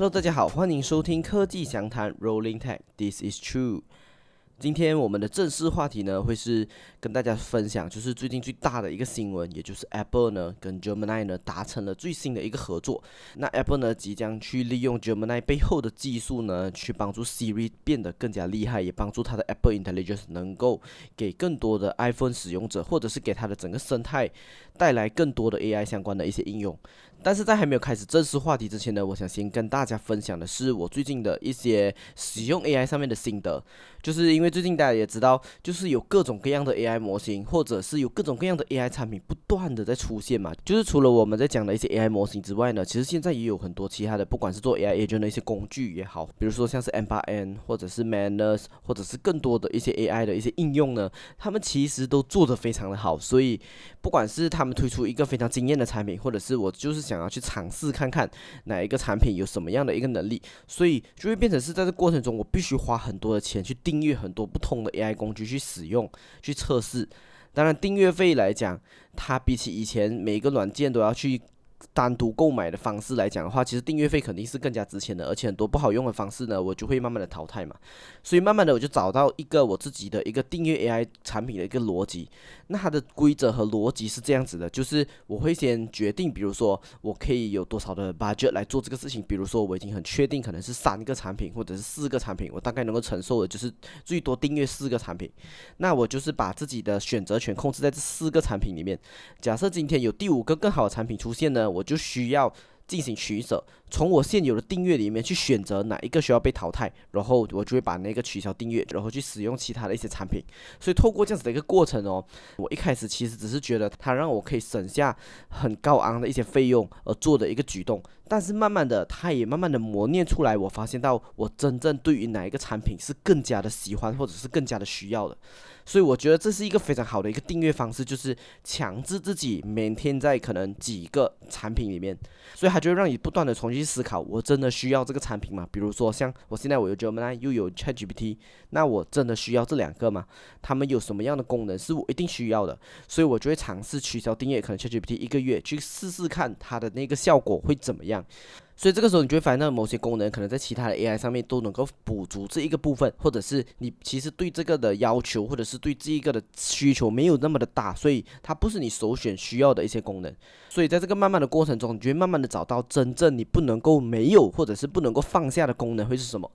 Hello，大家好，欢迎收听科技详谈 Rolling Tech，This is True。今天我们的正式话题呢，会是跟大家分享，就是最近最大的一个新闻，也就是 Apple 呢跟 Gemini 呢达成了最新的一个合作。那 Apple 呢即将去利用 Gemini 背后的技术呢，去帮助 Siri 变得更加厉害，也帮助它的 Apple Intelligence 能够给更多的 iPhone 使用者，或者是给它的整个生态带来更多的 AI 相关的一些应用。但是在还没有开始正式话题之前呢，我想先跟大家分享的是我最近的一些使用 AI 上面的心得。就是因为最近大家也知道，就是有各种各样的 AI 模型，或者是有各种各样的 AI 产品不断的在出现嘛。就是除了我们在讲的一些 AI 模型之外呢，其实现在也有很多其他的，不管是做 AI agent 的一些工具也好，比如说像是 M8N 或者是 Manus， 或者是更多的一些 AI 的一些应用呢，他们其实都做得非常的好。所以不管是他们推出一个非常惊艳的产品，或者是我就是想要去尝试看看哪一个产品有什么样的一个能力，所以就会变成是在这过程中，我必须花很多的钱去订阅很多不同的 AI 工具去使用、去测试。当然，订阅费来讲，它比起以前每一个软件都要去单独购买的方式来讲的话，其实订阅费肯定是更加值钱的，而且很多不好用的方式呢，我就会慢慢的淘汰嘛。所以慢慢的我就找到一个我自己的一个订阅 AI 产品的一个逻辑。那它的规则和逻辑是这样子的，就是我会先决定，比如说我可以有多少的 budget 来做这个事情，比如说我已经很确定可能是3个产品或者是4个产品，我大概能够承受的就是最多订阅4个产品。那我就是把自己的选择权控制在这4个产品里面。假设今天有第5个更好的产品出现呢，我就需要进行取舍，从我现有的订阅里面去选择哪一个需要被淘汰，然后我就会把那个取消订阅，然后去使用其他的一些产品。所以透过这样子的一个过程哦，我一开始其实只是觉得它让我可以省下很高昂的一些费用而做的一个举动，但是慢慢的它也慢慢的磨练出来，我发现到我真正对于哪一个产品是更加的喜欢或者是更加的需要的。所以我觉得这是一个非常好的一个订阅方式，就是强制自己每天在可能几个产品里面，所以它就会让你不断的重新思考，我真的需要这个产品吗？比如说像我现在我有 Gemini 又有 ChatGPT， 那我真的需要这2个吗？他们有什么样的功能是我一定需要的？所以我就会尝试取消订阅，可能 ChatGPT 1个月去试试看它的那个效果会怎么样。所以这个时候你就会发现到某些功能可能在其他的 AI 上面都能够补足这一个部分，或者是你其实对这个的要求或者是对这一个的需求没有那么的大，所以它不是你首选需要的一些功能。所以在这个慢慢的过程中，你就会慢慢的找到真正你不能够没有或者是不能够放下的功能会是什么。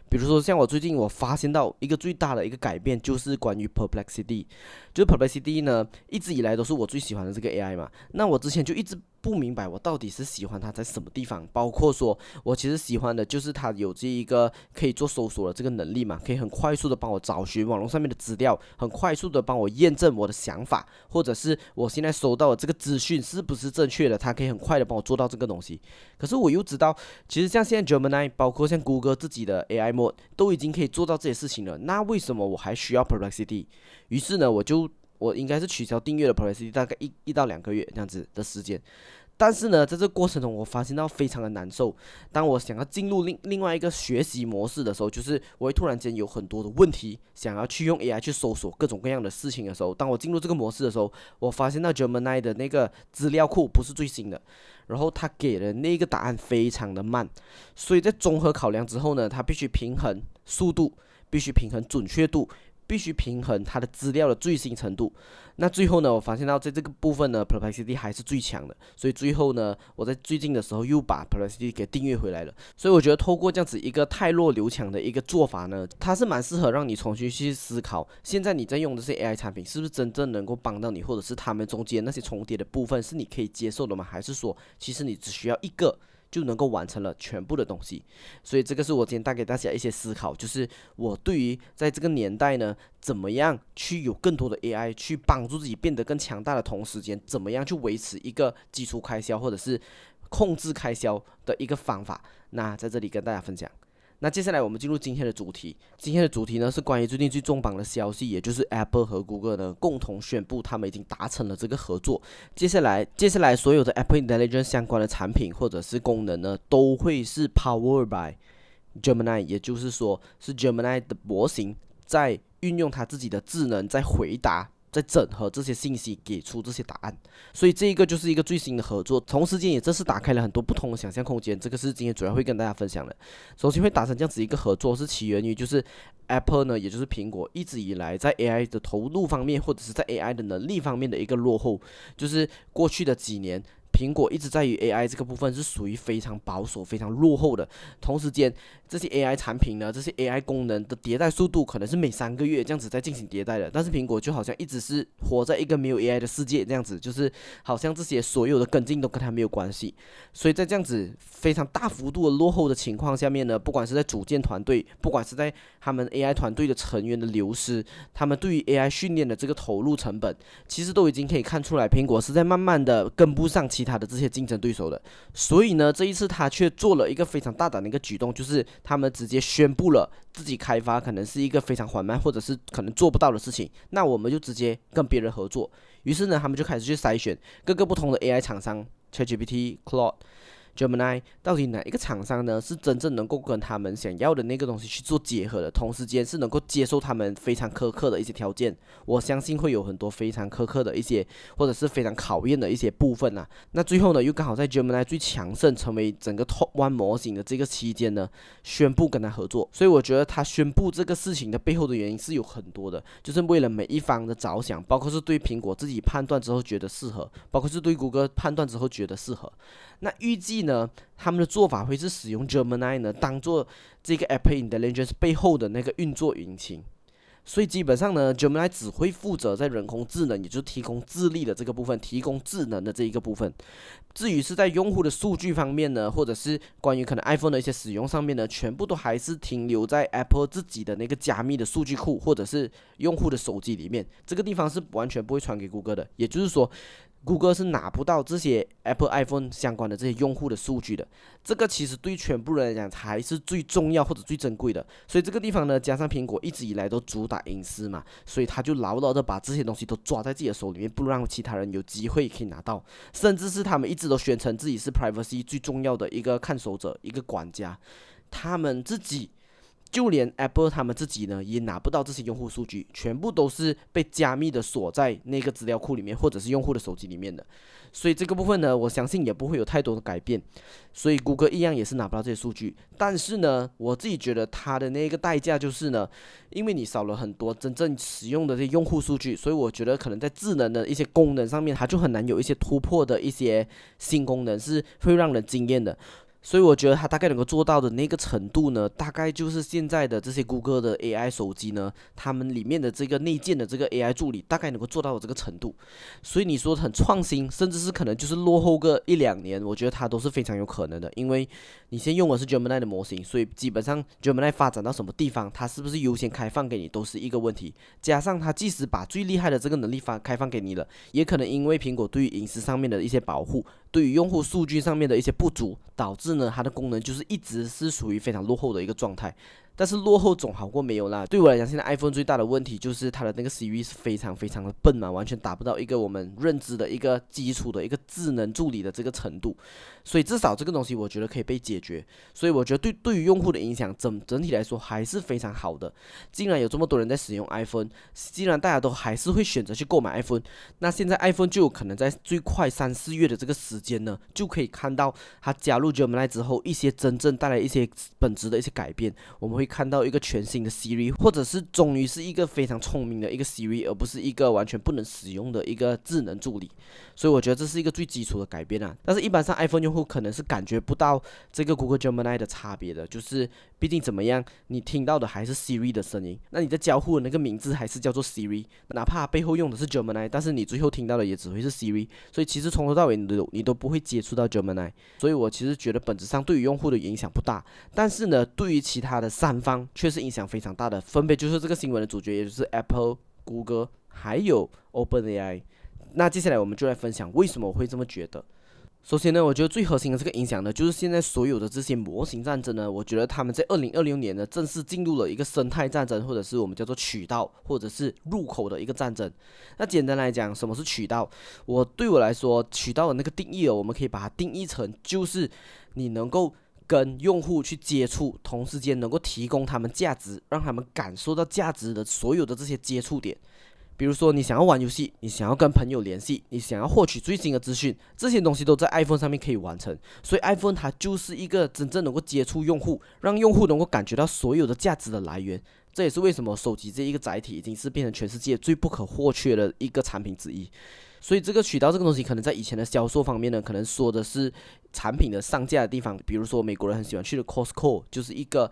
比如说像我最近我发现到一个最大的一个改变，就是关于 Perplexity。就是 Perplexity 呢一直以来都是我最喜欢的这个 AI 嘛，那我之前就一直不明白我到底是喜欢它在什么地方，包括说我其实喜欢的就是它有这一个可以做搜索的这个能力嘛，可以很快速的帮我找寻网络上面的资料，很快速的帮我验证我的想法，或者是我现在收到的这个资讯是不是正确的，它可以很快的帮我做到这个东西。可是我又知道，其实像现在 Gemini， 包括像谷歌自己的 AI Mode 都已经可以做到这些事情了，那为什么我还需要 Perplexity？ 于是呢，我应该是取消订阅了 Perplexity 大概1到2个月这样子的时间。但是呢，在这个过程中，我发现到非常的难受。当我想要进入另外一个学习模式的时候，就是我会突然间有很多的问题，想要去用 AI 去搜索各种各样的事情的时候，当我进入这个模式的时候，我发现到 Gemini 的那个资料库不是最新的，然后它给的那个答案非常的慢，所以在综合考量之后呢，它必须平衡速度，必须平衡准确度，必须平衡它的资料的最新程度。那最后呢，我发现到在这个部分呢 Perplexity 还是最强的，所以最后呢，我在最近的时候又把 Perplexity 给订阅回来了。所以我觉得透过这样子一个太弱留强的一个做法呢，它是蛮适合让你重新去思考，现在你在用的这些 AI 产品是不是真正能够帮到你，或者是他们中间那些重叠的部分是你可以接受的吗？还是说其实你只需要一个就能够完成了全部的东西。所以这个是我今天带给大家一些思考，就是我对于在这个年代呢，怎么样去有更多的 AI 去帮助自己变得更强大的同时间，怎么样去维持一个基础开销或者是控制开销的一个方法。那在这里跟大家分享。那接下来我们进入今天的主题。今天的主题呢是关于最近最重磅的消息，也就是 Apple 和 Google 呢共同宣布他们已经达成了这个合作。接下来所有的 Apple Intelligence 相关的产品或者是功能呢，都会是 Powered by Gemini， 也就是说是 Gemini 的模型在运用它自己的智能在回答在整合这些信息，给出这些答案。所以这一个就是一个最新的合作，同时间也正是打开了很多不同的想象空间。这个是今天主要会跟大家分享的。首先会达成这样子一个合作，是起源于就是 Apple 呢，也就是苹果一直以来在 AI 的投入方面，或者是在 AI 的能力方面的一个落后，就是过去的几年。苹果一直在于 AI 这个部分是属于非常保守、非常落后的。同时间，这些 AI 产品呢，这些 AI 功能的迭代速度可能是每3个月这样子在进行迭代的。但是苹果就好像一直是活在一个没有 AI 的世界这样子，就是好像这些所有的跟进都跟它没有关系。所以在这样子非常大幅度的落后的情况下面呢，不管是在组建团队，不管是在他们 AI 团队的成员的流失，他们对于 AI 训练的这个投入成本，其实都已经可以看出来，苹果是在慢慢的跟不上其他的这些竞争对手的。所以呢，这一次他却做了一个非常大胆的一个举动，就是他们直接宣布了自己开发可能是一个非常缓慢或者是可能做不到的事情，那我们就直接跟别人合作。于是呢，他们就开始去筛选各个不同的 AI 厂商 ，ChatGPT、Claude、Gemini，到底哪一个厂商呢是真正能够跟他们想要的那个东西去做结合的，同时间是能够接受他们非常苛刻的一些条件。我相信会有很多非常苛刻的一些，或者是非常考验的一些部分啊。那最后呢，又刚好在 Gemini 最强盛，成为整个 Top One 模型的这个期间呢，宣布跟他合作。所以我觉得他宣布这个事情的背后的原因是有很多的，就是为了每一方的着想，包括是对苹果自己判断之后觉得适合，包括是对谷歌判断之后觉得适合。那预计呢，他们的做法会是使用 Gemini 呢，当做这个 Apple Intelligence 背后的那个运作引擎。所以基本上呢，Gemini 只会负责在人工智能，也就是提供智力的这个部分，提供智能的这一个部分。至于是在用户的数据方面呢，或者是关于可能 iPhone 的一些使用上面呢，全部都还是停留在 Apple 自己的那个加密的数据库，或者是用户的手机里面。这个地方是完全不会传给谷歌的，也就是说。谷歌是拿不到这些 Apple iPhone 相关的这些用户的数据的，这个其实对全部人来讲才是最重要或者最珍贵的。所以这个地方呢，加上苹果一直以来都主打隐私嘛，所以他就牢牢的把这些东西都抓在自己的手里面，不让其他人有机会可以拿到，甚至是他们一直都宣称自己是 privacy 最重要的一个看守者、一个管家，他们自己。就连 Apple 他们自己呢，也拿不到这些用户数据，全部都是被加密的锁在那个资料库里面，或者是用户的手机里面的。所以这个部分呢，我相信也不会有太多的改变。所以谷歌一样也是拿不到这些数据。但是呢，我自己觉得它的那个代价就是呢，因为你少了很多真正使用的这些用户数据，所以我觉得可能在智能的一些功能上面，它就很难有一些突破的一些新功能是会让人惊艳的。所以我觉得它大概能够做到的那个程度呢，大概就是现在的这些谷歌的 AI 手机呢，他们里面的这个内建的这个 AI 助理，大概能够做到的这个程度。所以你说很创新，甚至是可能就是落后个1-2年，我觉得它都是非常有可能的。因为你先用的是 Gemini 的模型，所以基本上 Gemini 发展到什么地方，它是不是优先开放给你都是一个问题。加上它即使把最厉害的这个能力开放给你了，也可能因为苹果对于隐私上面的一些保护，对于用户数据上面的一些不足，导致呢它的功能就是一直是属于非常落后的一个状态。但是落后总好过没有啦。对我来讲，现在 iPhone 最大的问题就是它的那个 Siri 是非常非常的笨嘛，完全达不到一个我们认知的一个基础的一个智能助理的这个程度。所以至少这个东西我觉得可以被解决。所以我觉得对于用户的影响整体来说还是非常好的。既然有这么多人在使用 iPhone， 既然大家都还是会选择去购买 iPhone， 那现在 iPhone 就有可能在最快3-4月的这个时间呢，就可以看到它加入 Gemini 之后一些真正带来一些本质的一些改变。我们会看到一个全新的 Siri， 或者是终于是一个非常聪明的一个 Siri， 而不是一个完全不能使用的一个智能助理。所以我觉得这是一个最基础的改变啊。但是一般上 iPhone 用户可能是感觉不到这个 Google Gemini 的差别的，就是毕竟怎么样，你听到的还是 Siri 的声音，那你在交互的那个名字还是叫做 Siri， 哪怕背后用的是 Gemini， 但是你最后听到的也只会是 Siri， 所以其实从头到尾你都不会接触到 Gemini。 所以我其实觉得本质上对于用户的影响不大，但是呢，对于其他的3方却是影响非常大的，分别就是这个新闻的主角，也就是 Apple、谷歌还有 OpenAI。那接下来我们就来分享为什么我会这么觉得。首先呢，我觉得最核心的这个影响呢，就是现在所有的这些模型战争呢，我觉得他们在2026年呢，正式进入了一个生态战争，或者是我们叫做渠道，或者是入口的一个战争。那简单来讲，什么是渠道？对我来说，渠道的那个定义我们可以把它定义成就是你能够跟用户去接触，同时间能够提供他们价值，让他们感受到价值的所有的这些接触点。比如说你想要玩游戏，你想要跟朋友联系，你想要获取最新的资讯，这些东西都在 iPhone 上面可以完成。所以 iPhone 它就是一个真正能够接触用户，让用户能够感觉到所有的价值的来源。这也是为什么手机这一个载体已经是变成全世界最不可或缺的一个产品之一。所以这个渠道这个东西，可能在以前的销售方面呢，可能说的是产品的上架的地方，比如说美国人很喜欢去的 Costco，就是一个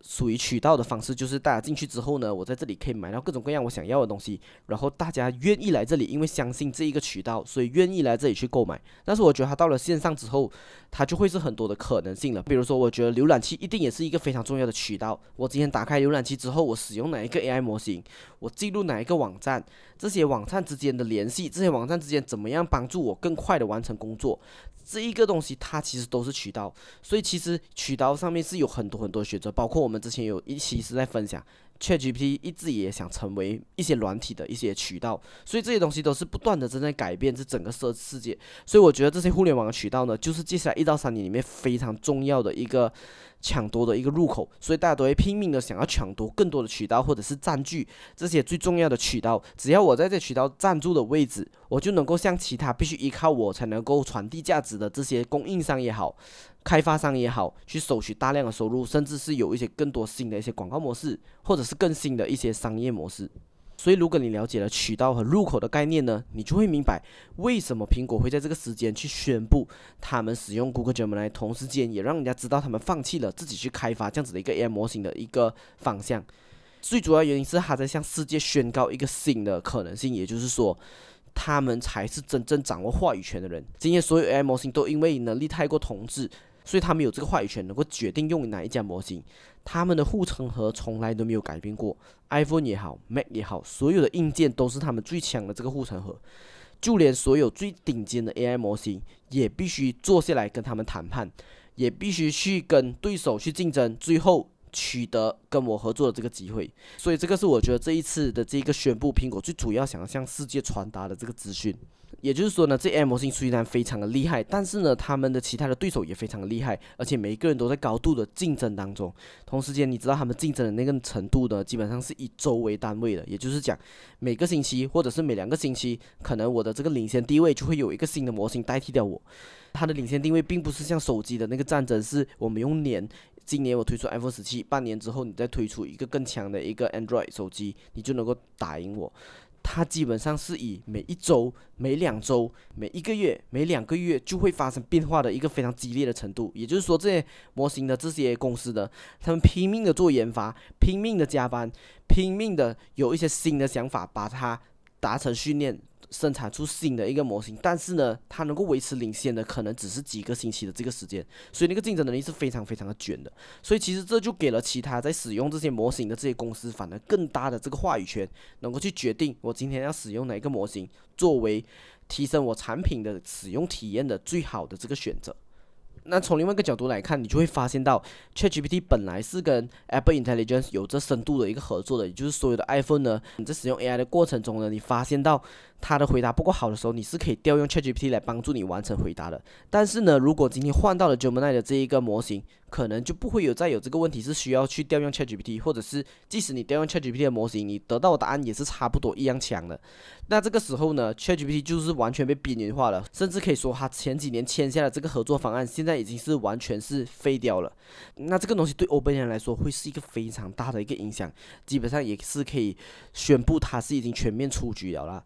属于渠道的方式，就是大家进去之后呢，我在这里可以买到各种各样我想要的东西，然后大家愿意来这里，因为相信这一个渠道，所以愿意来这里去购买。但是我觉得它到了线上之后，它就会是很多的可能性了。比如说，我觉得浏览器一定也是一个非常重要的渠道。我今天打开浏览器之后，我使用哪一个 AI 模型，我进入哪一个网站，这些网站之间的联系，这些网站之间怎么样帮助我更快的完成工作，这一个东西它其实都是渠道。所以其实渠道上面是有很多很多选择，包括我们之前有一期是在分享，ChatGPT 一直也想成为一些软体的一些渠道，所以这些东西都是不断的正在改变这整个世界。所以我觉得这些互联网的渠道呢，就是接下来1到3年里面非常重要的一个抢夺的一个入口，所以大家都会拼命的想要抢夺更多的渠道，或者是占据这些最重要的渠道。只要我在这渠道占住的位置，我就能够向其他必须依靠我才能够传递价值的这些供应商也好，开发商也好，去收取大量的收入，甚至是有一些更多新的一些广告模式，或者是更新的一些商业模式。所以，如果你了解了渠道和入口的概念呢，你就会明白为什么苹果会在这个时间去宣布他们使用 Google Gemini， 同时间也让人家知道他们放弃了自己去开发这样子的一个 AI 模型的一个方向。最主要原因是他在向世界宣告一个新的可能性，也就是说，他们才是真正掌握话语权的人。今天所有 AI 模型都因为能力太过同质，所以他们有这个话语权，能够决定用哪一家模型。他们的护城河从来都没有改变过 ，iPhone 也好 ，Mac 也好，所有的硬件都是他们最强的这个护城河。就连所有最顶尖的 AI 模型，也必须坐下来跟他们谈判，也必须去跟对手去竞争，最后取得跟我合作的这个机会。所以这个是我觉得这一次的这个宣布，苹果最主要想要向世界传达的这个资讯。也就是说呢，这 AI 模型虽然非常的厉害，但是呢，他们的其他的对手也非常的厉害，而且每一个人都在高度的竞争当中。同时间，你知道他们竞争的那个程度呢，基本上是以周为单位的，也就是讲，每个星期或者是每2个星期，可能我的这个领先地位就会有一个新的模型代替掉我。它的领先地位并不是像手机的那个战争，是我们用年。今年我推出 iPhone 17，半年之后你再推出一个更强的一个 Android 手机，你就能够打赢我。它基本上是以每1周、每2周、每1个月、每2个月就会发生变化的一个非常激烈的程度。也就是说，这些模型的这些公司的，他们拼命的做研发，拼命的加班，拼命的有一些新的想法，把它达成训练。生产出新的一个模型，但是呢，它能够维持领先的可能只是几个星期的这个时间，所以那个竞争能力是非常非常的卷的。所以其实这就给了其他在使用这些模型的这些公司，反而更大的这个话语权，能够去决定我今天要使用哪一个模型，作为提升我产品的使用体验的最好的这个选择。那从另外一个角度来看，你就会发现到 ChatGPT 本来是跟 Apple Intelligence 有着深度的一个合作的，也就是所有的 iPhone 呢，你在使用 AI 的过程中呢，你发现到它的回答不够好的时候，你是可以调用 ChatGPT 来帮助你完成回答的。但是呢，如果今天换到了 Gemini 的这一个模型，可能就不会再有这个问题，是需要去调用 ChatGPT， 或者是即使你调用 ChatGPT 的模型，你得到的答案也是差不多一样强的。那这个时候呢 ，ChatGPT 就是完全被边缘化了，甚至可以说它前几年签下的这个合作方案，现在已经是完全是废掉了。那这个东西对 OpenAI 来说会是一个非常大的一个影响，基本上也是可以宣布它是已经全面出局了啦。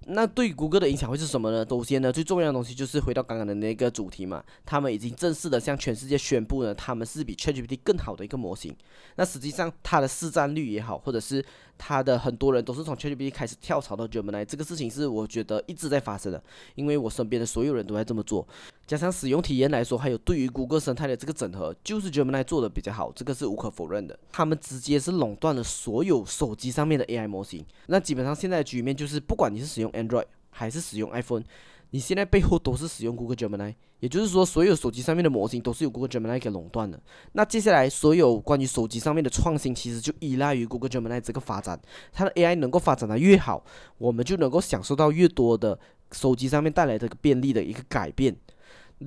那对于谷歌的影响会是什么呢？首先呢，最重要的东西就是回到刚刚的那个主题嘛，他们已经正式的向全世界宣布呢，他们是比 ChatGPT 更好的一个模型。那实际上它的市占率也好，或者是它的很多人都是从 ChatGPT 开始跳槽到 Gemini， 这个事情是我觉得一直在发生的，因为我身边的所有人都在这么做。加上使用体验来说，还有对于谷歌生态的这个整合，就是 Gemini 做的比较好，这个是无可否认的。他们直接是垄断了所有手机上面的 AI 模型。那基本上现在的局面就是，不管你是使用 Android 还是使用 iPhone， 你现在背后都是使用 Google Gemini， 也就是说，所有手机上面的模型都是由 Google Gemini 给垄断的。那接下来所有关于手机上面的创新，其实就依赖于 Google Gemini 这个发展。它的 AI 能够发展的越好，我们就能够享受到越多的手机上面带来的便利的一个改变。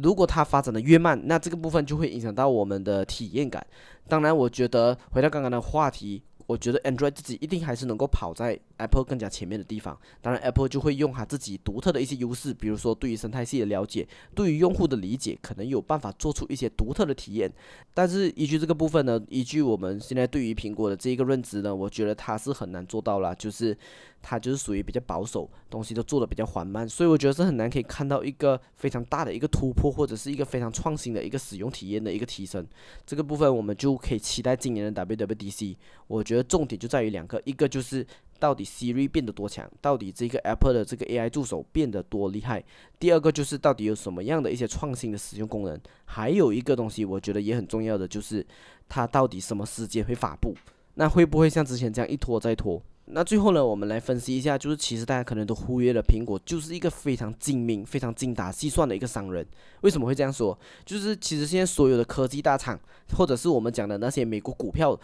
如果它发展的越慢，那这个部分就会影响到我们的体验感。当然，我觉得回到刚刚的话题，我觉得 Android 自己一定还是能够跑在 Apple 更加前面的地方。当然 Apple 就会用它自己独特的一些优势，比如说对于生态系的了解，对于用户的理解，可能有办法做出一些独特的体验。但是依据这个部分呢，依据我们现在对于苹果的这一个认知呢，我觉得它是很难做到啦，就是它就是属于比较保守，东西都做得比较缓慢，所以我觉得是很难可以看到一个非常大的一个突破，或者是一个非常创新的一个使用体验的一个提升。这个部分我们就可以期待今年的 WWDC。我觉得重点就在于两个，一个就是到底 Siri 变得多强，到底这个 Apple 的这个 AI 助手变得多厉害。第二个就是到底有什么样的一些创新的使用功能。还有一个东西我觉得也很重要的就是它到底什么时间会发布，那会不会像之前这样一拖再拖。那最后呢，我们来分析一下，就是其实大家可能都忽略了，苹果就是一个非常精明、非常精打细算的一个商人。为什么会这样说？就是其实现在所有的科技大厂，或者是我们讲的那些美国股票，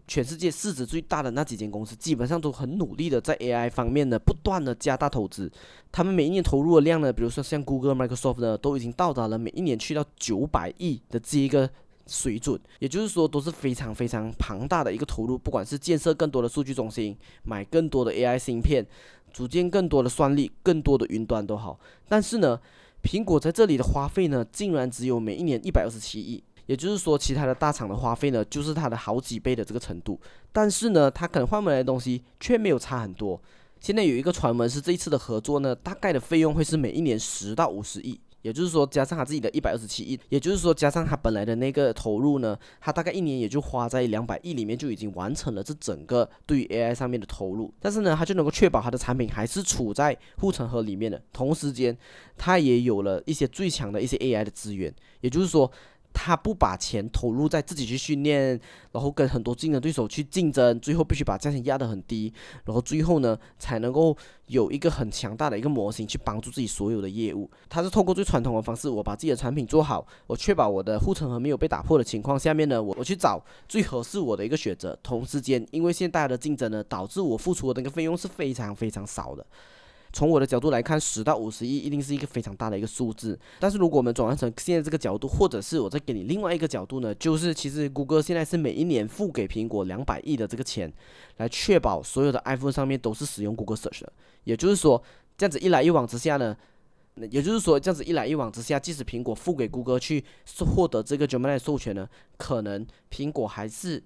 全世界市值最大的那几间公司，基本上都很努力的在 AI 方面呢，不断的加大投资。他们每一年投入的量呢，比如说像 Google、Microsoft 呢，都已经到达了每一年去到900亿的这一个水准，也就是说都是非常非常庞大的一个投入，不管是建设更多的数据中心，买更多的 AI 芯片，组建更多的算力，更多的云端都好。但是呢，苹果在这里的花费呢，竟然只有每一年127亿。也就是说，其他的大厂的花费呢，就是它的好几倍的这个程度。但是呢，它可能换回来的东西却没有差很多。现在有一个传闻是这一次的合作呢，大概的费用会是每一年10到50亿。也就是说，加上他自己的127亿，也就是说，加上他本来的那个投入呢，他大概一年也就花在200亿里面，就已经完成了这整个对于 AI 上面的投入。但是呢，他就能够确保他的产品还是处在护城河里面的，同时间，他也有了一些最强的一些 AI 的资源，也就是说。他不把钱投入在自己去训练，然后跟很多竞争对手去竞争，最后必须把价钱压得很低，然后最后呢才能够有一个很强大的一个模型去帮助自己所有的业务。他是透过最传统的方式，我把自己的产品做好，我确保我的护城河没有被打破的情况下面呢，我去找最合适我的一个选择。同时间，因为现在的竞争呢，导致我付出的那个费用是非常非常少的。从我的角度来看，10到50亿一定是一个非常大的一个数字。但是如果我们转换成现在这个角度，或者是我再给你另外一个角度呢，就是其实谷歌现在是每一年付给苹果200亿的这个钱，来确保所有的 iPhone 上面都是使用 Google Search 的。也就是说，这样子一来一往之下呢，即使苹果付给谷歌去获得这个 Gemini 授权呢，可能苹果还是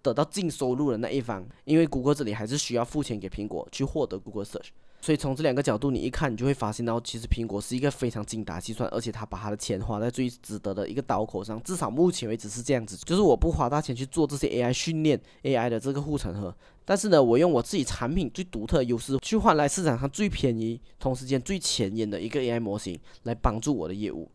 得到净收入的那一方，因为谷歌这里还是需要付钱给苹果去获得 Google Search。所以从这两个角度，你一看，你就会发现到，其实苹果是一个非常精打细算，而且他把他的钱花在最值得的一个刀口上。至少目前为止是这样子，就是我不花大钱去做这些 AI 训练 AI 的这个护城河，但是呢，我用我自己产品最独特的优势去换来市场上最便宜、同时间最前沿的一个 AI 模型，来帮助我的业务。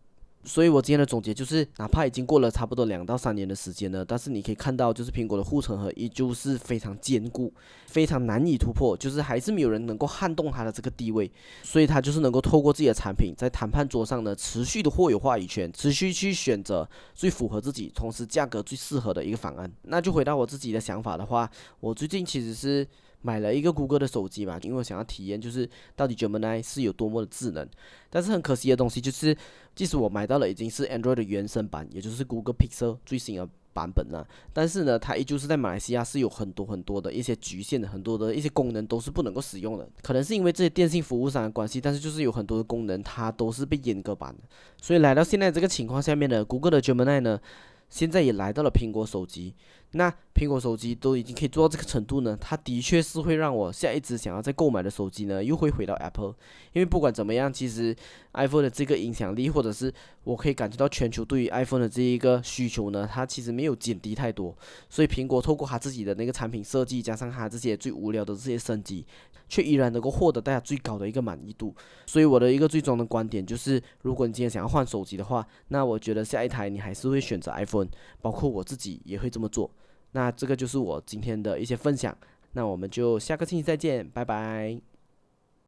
所以我今天的总结就是，哪怕已经过了差不多2到3年的时间了，但是你可以看到，就是苹果的护城河依旧是非常坚固，非常难以突破，就是还是没有人能够撼动它的这个地位，所以它就是能够透过自己的产品，在谈判桌上呢，持续的获有话语权，持续去选择最符合自己，同时价格最适合的一个方案。那就回到我自己的想法的话，我最近其实是买了一个谷歌的手机嘛，因为我想要体验就是到底 Gemini 是有多么的智能。但是很可惜的东西就是，即使我买到了已经是 Android 的原生版，也就是 Google Pixel 最新的版本啦，但是呢，它依旧是在马来西亚是有很多的一些局限的，很多的一些功能都是不能够使用的。可能是因为这些电信服务商的关系，但是就是有很多的功能它都是被阉割版的。所以来到现在这个情况下面呢，Google 的 Gemini 呢，现在也来到了苹果手机。那苹果手机都已经可以做到这个程度呢，它的确是会让我下一支想要再购买的手机呢，又会回到 Apple。因为不管怎么样，其实 iPhone 的这个影响力，或者是我可以感觉到全球对于 iPhone 的这一个需求呢，它其实没有减低太多。所以苹果透过它自己的那个产品设计，加上它这些最无聊的这些升级，却依然能够获得大家最高的一个满意度。所以我的一个最终的观点就是，如果你今天想要换手机的话，那我觉得下一台你还是会选择 iPhone， 包括我自己也会这么做。那这个就是我今天的一些分享，那我们就下个星期再见，拜拜。